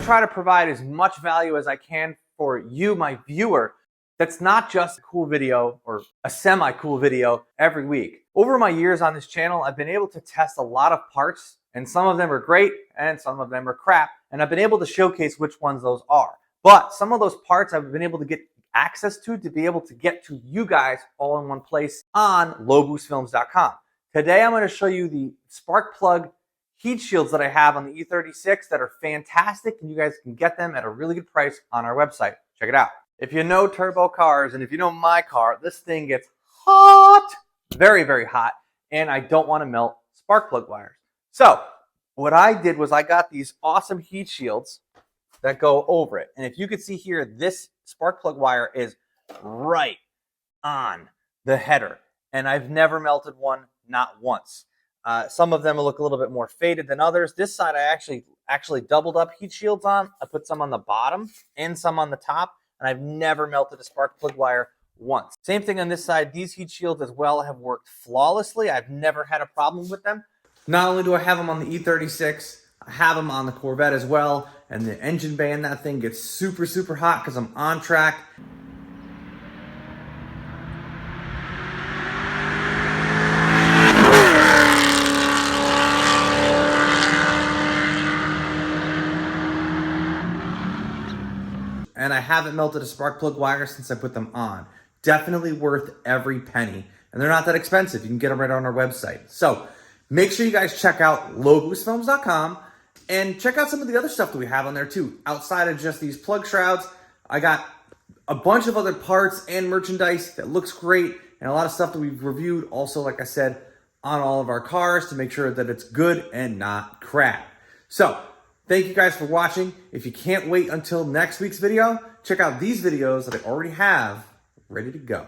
try to provide as much value as I can for you, my viewer. That's not just a cool video or a semi-cool video every week. Over my years on this channel, I've been able to test a lot of parts, and some of them are great and some of them are crap, and I've been able to showcase which ones those are. But some of those parts I've been able to get access to be able to get to you guys all in one place on lowboostfilms.com. Today I'm going to show you the spark plug heat shields that I have on the E36 that are fantastic, and you guys can get them at a really good price on our website. Check it out. If you know turbo cars, and if you know my car, this thing gets hot, very, very hot, and I don't want to melt spark plug wires. So what I did was I got these awesome heat shields that go over it. And if you could see here, this spark plug wire is right on the header, and I've never melted one, not once. Some of them look a little bit more faded than others. This side I actually doubled up heat shields on. I put some on the bottom and some on the top, and I've never melted a spark plug wire once. Same thing on this side. These heat shields as well have worked flawlessly. I've never had a problem with them. Not only do I have them on the E36, I have them on the Corvette as well, and the engine bay in that thing gets super, super hot because I'm on track. And I haven't melted a spark plug wire since I put them on. Definitely worth every penny. And they're not that expensive. You can get them right on our website. So make sure you guys check out lowboostfilms.com and check out some of the other stuff that we have on there too. Outside of just these plug shrouds, I got a bunch of other parts and merchandise that looks great, and a lot of stuff that we've reviewed also, like I said, on all of our cars to make sure that it's good and not crap. So thank you guys for watching. If you can't wait until next week's video, check out these videos that I already have ready to go.